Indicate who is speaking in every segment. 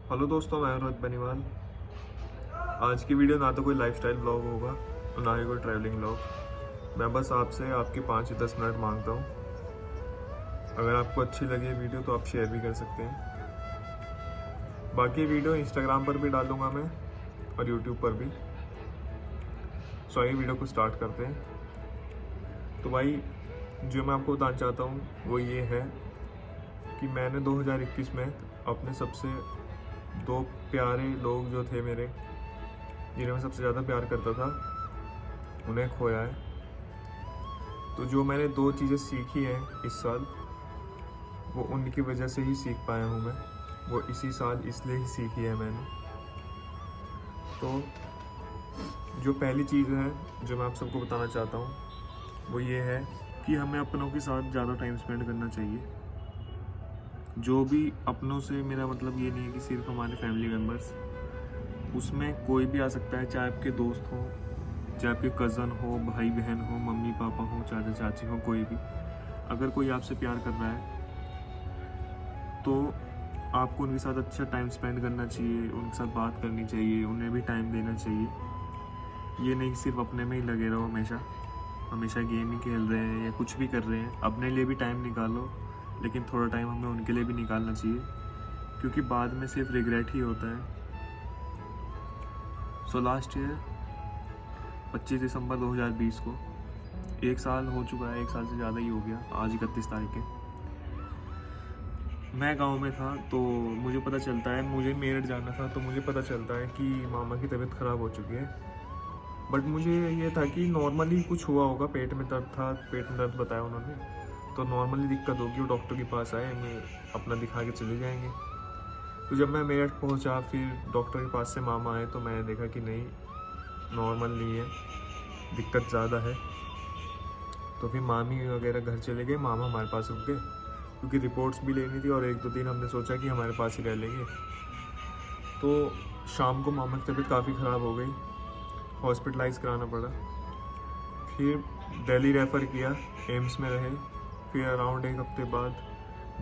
Speaker 1: Hello दोस्तों, मैं रोहित बेनीवाल। आज की वीडियो ना तो कोई लाइफस्टाइल ब्लॉग होगा और ना ही कोई ट्रैवलिंग ब्लॉग। मैं बस आपसे आपके 5 या 10 मिनट मांगता हूँ। अगर आपको अच्छी लगी वीडियो तो आप शेयर भी कर सकते हैं। बाकी वीडियो इंस्टाग्राम पर भी डालूंगा मैं और यूट्यूब पर भी। सो आइए वीडियो को स्टार्ट करते हैं। तो भाई, जो मैं आपको बताना चाहता हूँ वो ये है कि मैंने 2021 में अपने सबसे 2 प्यारे लोग जो थे मेरे, जिन्हें मैं सबसे ज़्यादा प्यार करता था, उन्हें खोया है। तो जो मैंने 2 चीज़ें सीखी हैं इस साल, वो उनकी वजह से ही सीख पाया हूँ मैं। वो इसी साल इसलिए ही सीखी है मैंने। तो जो पहली चीज़ है जो मैं आप सबको बताना चाहता हूँ वो ये है कि हमें अपनों के साथ ज़्यादा टाइम स्पेंड करना चाहिए। जो भी अपनों से मेरा मतलब ये नहीं है कि सिर्फ हमारे फैमिली मेम्बर्स, उसमें कोई भी आ सकता है, चाहे आपके दोस्त हों, चाहे आपके कज़न हो, भाई बहन हो, मम्मी पापा हो, चाचा चाची हो, कोई भी। अगर कोई आपसे प्यार कर रहा है तो आपको उनके साथ अच्छा टाइम स्पेंड करना चाहिए, उनके साथ बात करनी चाहिए, उन्हें भी टाइम देना चाहिए। ये नहीं सिर्फ अपने में ही लगे रहो हमेशा हमेशा गेम ही खेल रहे हैं या कुछ भी कर रहे हैं। अपने लिए भी टाइम निकालो, लेकिन थोड़ा टाइम हमें उनके लिए भी निकालना चाहिए, क्योंकि बाद में सिर्फ रिग्रेट ही होता है। सो लास्ट ईयर 25 दिसंबर 2020 को 1 साल हो चुका है, 1 साल से ज़्यादा ही हो गया। आज 31 तारीख है। मैं गांव में था तो मुझे पता चलता है, मुझे मेरठ जाना था तो मुझे पता चलता है कि मामा की तबीयत ख़राब हो चुकी है। बट मुझे ये था कि नॉर्मली कुछ हुआ होगा, पेट में दर्द था, पेट में दर्द बताया उन्होंने, तो नॉर्मली दिक्कत होगी, वो डॉक्टर के पास आएंगे, अपना दिखा के चले जाएंगे। तो जब मैं मेरठ पहुंचा, फिर डॉक्टर के पास से मामा आए, तो मैंने देखा कि नहीं, नॉर्मल नहीं है, दिक्कत ज़्यादा है। तो फिर मामी वगैरह घर चले गए, मामा हमारे पास रुक गए, क्योंकि रिपोर्ट्स भी लेनी थी और 1-2 दिन हमने सोचा कि हमारे पास ही रह लेंगे। तो शाम को मामा की तबीयत काफ़ी ख़राब हो गई, हॉस्पिटलाइज कराना पड़ा। फिर दिल्ली रेफ़र किया, एम्स में रहे। फिर अराउंड 1 हफ्ते बाद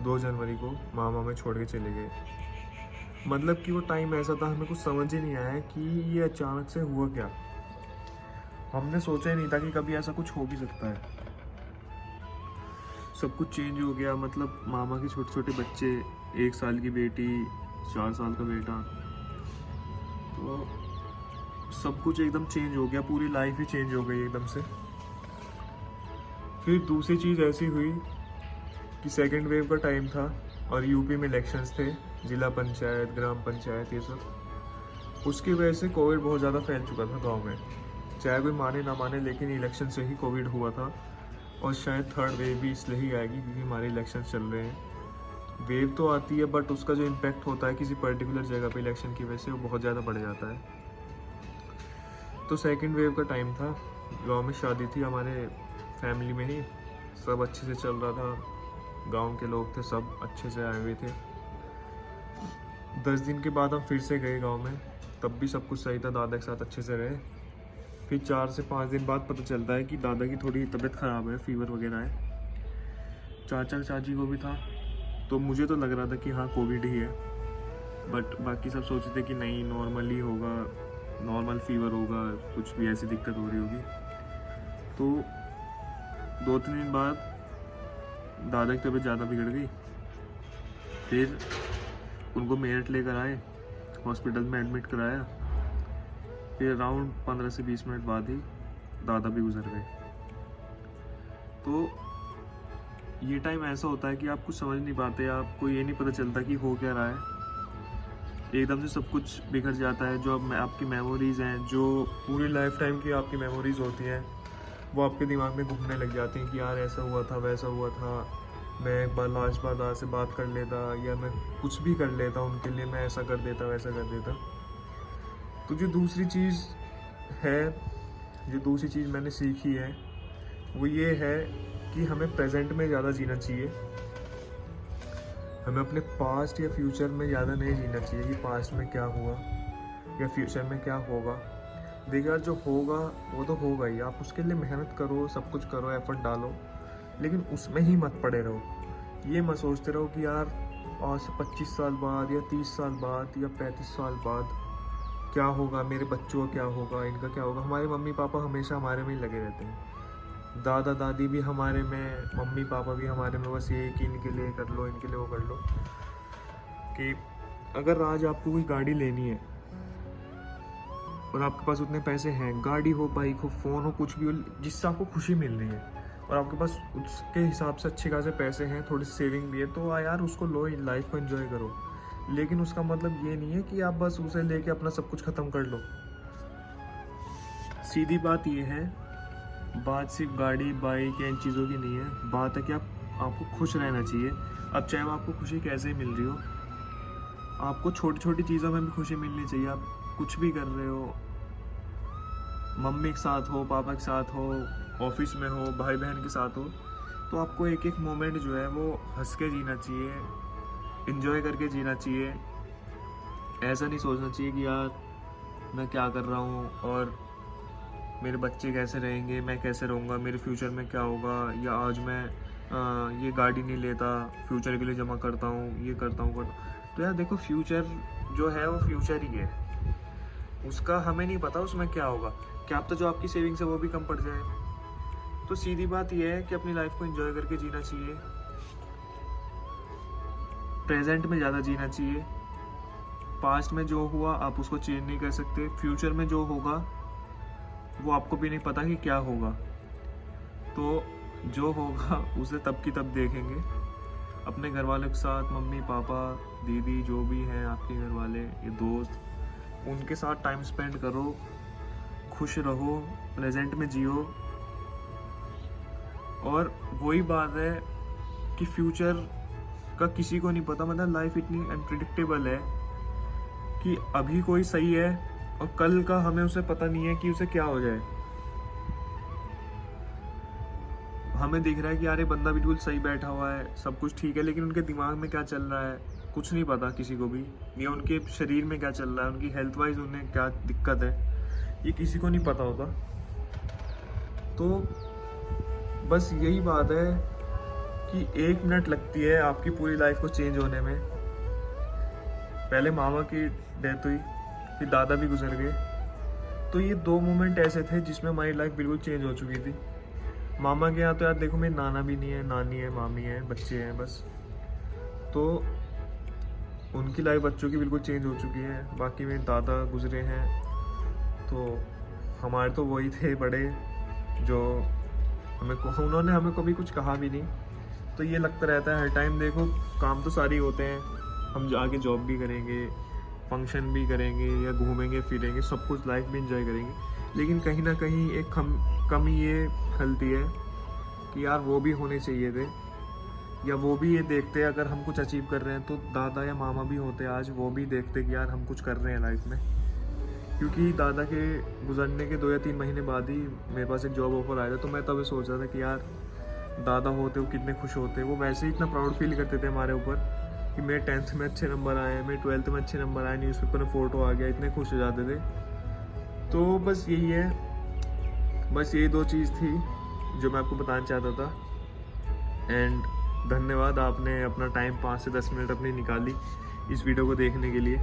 Speaker 1: 2 जनवरी को मामा हमें छोड़ के चले गए। मतलब कि वो टाइम ऐसा था, हमें कुछ समझ ही नहीं आया कि ये अचानक से हुआ क्या। हमने सोचा ही नहीं था कि कभी ऐसा कुछ हो भी सकता है। सब कुछ चेंज हो गया। मतलब मामा के छोटे छोटे बच्चे, 1 साल की बेटी, 4 साल का बेटा, तो सब कुछ एकदम चेंज हो गया, पूरी लाइफ ही चेंज हो गई एकदम से। फिर दूसरी चीज़ ऐसी हुई कि सेकेंड वेव का टाइम था और यूपी में इलेक्शंस थे, जिला पंचायत, ग्राम पंचायत, ये सब। उसकी वजह से कोविड बहुत ज़्यादा फैल चुका था गांव में। चाहे कोई माने ना माने, लेकिन इलेक्शन से ही कोविड हुआ था। और शायद थर्ड वेव भी इसलिए ही आएगी क्योंकि हमारे इलेक्शन चल रहे हैं। वेव तो आती है, बट उसका जो इम्पैक्ट होता है किसी पर्टिकुलर जगह पे इलेक्शन की वजह से, वो बहुत ज़्यादा बढ़ जाता है। तो सेकंड वेव का टाइम था, गांव में शादी थी हमारे फैमिली में ही, सब अच्छे से चल रहा था, गांव के लोग थे, सब अच्छे से आए हुए थे। 10 दिन के बाद हम फिर से गए गांव में, तब भी सब कुछ सही था, दादा के साथ अच्छे से रहे। फिर 4 से 5 दिन बाद पता चलता है कि दादा की थोड़ी तबीयत ख़राब है, फीवर वगैरह है। चाचा चाची को भी था, तो मुझे तो लग रहा था कि हाँ कोविड ही है, बट बाकी सब सोचते थे कि नहीं, नॉर्मल ही होगा, नॉर्मल फीवर होगा, कुछ भी ऐसी दिक्कत हो रही होगी। तो 2-3 दिन बाद दादा की तबीयत ज़्यादा बिगड़ गई। फिर उनको मेरठ लेकर आए, हॉस्पिटल में एडमिट कराया। फिर अराउंड 15 से 20 मिनट बाद ही दादा भी गुजर गए। तो ये टाइम ऐसा होता है कि आप कुछ समझ नहीं पाते, आपको ये नहीं पता चलता कि हो क्या रहा है। एकदम से सब कुछ बिखर जाता है। जो अब आपकी मेमोरीज़ हैं, जो पूरी लाइफ टाइम की आपकी मेमोरीज़ होती हैं, वो आपके दिमाग में घूमने लग जाती हैं कि यार ऐसा हुआ था, वैसा हुआ था, मैं एक बार लास्ट बार दादा से बात कर लेता, या मैं कुछ भी कर लेता उनके लिए, मैं ऐसा कर देता, वैसा कर देता। तो जो दूसरी चीज़ मैंने सीखी है वो ये है कि हमें प्रेजेंट में ज़्यादा जीना चाहिए। हमें अपने पास्ट या फ्यूचर में ज़्यादा नहीं जीना चाहिए कि पास्ट में क्या हुआ या फ्यूचर में क्या होगा। देखिए यार, जो होगा वो तो होगा ही, आप उसके लिए मेहनत करो, सब कुछ करो, एफर्ट डालो, लेकिन उसमें ही मत पड़े रहो। ये मत सोचते रहो कि यार आज से 25 साल बाद या 30 साल बाद या 35 साल बाद क्या होगा, मेरे बच्चों का क्या होगा, इनका क्या होगा। हमारे मम्मी पापा हमेशा हमारे में ही लगे रहते हैं, दादा दादी भी हमारे में, मम्मी पापा भी हमारे में, बस ये कि इनके लिए कर लो, इनके लिए वो कर लो। कि अगर आज आपको कोई गाड़ी लेनी है और आपके पास उतने पैसे हैं, गाड़ी हो, बाइक हो, फ़ोन हो, कुछ भी हो, जिससे आपको खुशी मिल रही है और आपके पास उसके हिसाब से अच्छे खासे पैसे हैं, थोड़ी सेविंग भी है, तो यार उसको लो, लाइफ को एंजॉय करो। लेकिन उसका मतलब ये नहीं है कि आप बस उसे लेके अपना सब कुछ ख़त्म कर लो। सीधी बात ये है, बात सिर्फ गाड़ी बाइक या इन चीज़ों की नहीं है, बात है कि आपको खुश रहना चाहिए। अब चाहे वो आपको खुशी कैसे मिल रही हो, आपको छोटी छोटी चीज़ों में भी खुशी मिलनी चाहिए। आप कुछ भी कर रहे हो, मम्मी के साथ हो, पापा के साथ हो, ऑफिस में हो, भाई बहन के साथ हो, तो आपको एक एक मोमेंट जो है वो हंस के जीना चाहिए, एंजॉय करके जीना चाहिए। ऐसा नहीं सोचना चाहिए कि यार मैं क्या कर रहा हूँ और मेरे बच्चे कैसे रहेंगे, मैं कैसे रहूँगा, मेरे फ्यूचर में क्या होगा, या आज मैं ये गाड़ी नहीं लेता, फ्यूचर के लिए जमा करता हूँ, ये करता हूँ। तो यार देखो, फ्यूचर जो है वो फ्यूचर ही है, उसका हमें नहीं पता उसमें क्या होगा, क्या पता जो आपकी सेविंग्स है वो भी कम पड़ जाए। तो सीधी बात यह है कि अपनी लाइफ को एंजॉय करके जीना चाहिए, प्रेजेंट में ज़्यादा जीना चाहिए। पास्ट में जो हुआ आप उसको चेंज नहीं कर सकते, फ्यूचर में जो होगा वो आपको भी नहीं पता कि क्या होगा, तो जो होगा उसे तब की तब देखेंगे। अपने घर वालों के साथ, मम्मी पापा दीदी जो भी हैं आपके घर वाले, ये दोस्त, उनके साथ टाइम स्पेंड करो, खुश रहो, प्रेजेंट में जियो। और वही बात है कि फ्यूचर का किसी को नहीं पता, मतलब लाइफ इतनी अनप्रिडिक्टेबल है कि अभी कोई सही है और कल का हमें उसे पता नहीं है कि उसे क्या हो जाए। हमें दिख रहा है कि यार ये बंदा बिल्कुल सही बैठा हुआ है, सब कुछ ठीक है, लेकिन उनके दिमाग में क्या चल रहा है कुछ नहीं पता किसी को भी, या उनके शरीर में क्या चल रहा है, उनकी हेल्थ वाइज उन्हें क्या दिक्कत है, ये किसी को नहीं पता होता। तो बस यही बात है कि 1 मिनट लगती है आपकी पूरी लाइफ को चेंज होने में। पहले मामा की डेथ हुई, फिर दादा भी गुजर गए, तो ये 2 मोमेंट ऐसे थे जिसमें हमारी लाइफ बिल्कुल चेंज हो चुकी थी। मामा के यहाँ तो यार देखो, मेरी नाना भी नहीं है, नानी है, मामी है, बच्चे हैं बस, तो उनकी लाइफ बच्चों की बिल्कुल चेंज हो चुकी है। बाकी मेरे दादा गुजरे हैं, तो हमारे तो वही थे बड़े जो उन्होंने हमें कभी कुछ कहा भी नहीं। तो ये लगता रहता है हर टाइम, देखो काम तो सारे होते हैं, हम आगे जॉब भी करेंगे, फंक्शन भी करेंगे, या घूमेंगे फिरेंगे, सब कुछ लाइफ में एंजॉय करेंगे, लेकिन कहीं ना कहीं एक कमी ये खलती है कि यार वो भी होने चाहिए थे, या वो भी ये देखते अगर हम कुछ अचीव कर रहे हैं तो दादा या मामा भी होते आज, वो भी देखते कि यार हम कुछ कर रहे हैं लाइफ में। क्योंकि दादा के गुजरने के 2 या 3 महीने बाद ही मेरे पास एक जॉब ऑफर आया था, तो मैं तब सोच रहा था कि यार दादा होते वो कितने खुश होते। वो वैसे ही इतना प्राउड फील करते थे हमारे ऊपर कि मेरे 10th में अच्छे नंबर आए, मेरे 12th में अच्छे नंबर आए, न्यूज़पेपर में फ़ोटो आ गया, इतने खुश हो जाते थे। तो बस यही है, बस यही 2 चीज़ थी जो मैं आपको बताना चाहता था। एंड धन्यवाद, आपने अपना टाइम 5 से 10 मिनट अपनी निकाली इस वीडियो को देखने के लिए।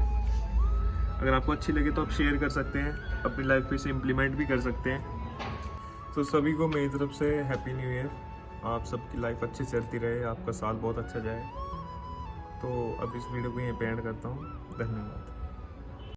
Speaker 1: अगर आपको अच्छी लगे तो आप शेयर कर सकते हैं, अपनी लाइफ पे इसे इम्प्लीमेंट भी कर सकते हैं। तो सभी को मेरी तरफ से हैप्पी न्यू ईयर। आप सबकी लाइफ अच्छी चलती रहे, आपका साल बहुत अच्छा जाए। तो अब इस वीडियो को यहीं पे एंड करता हूँ। धन्यवाद।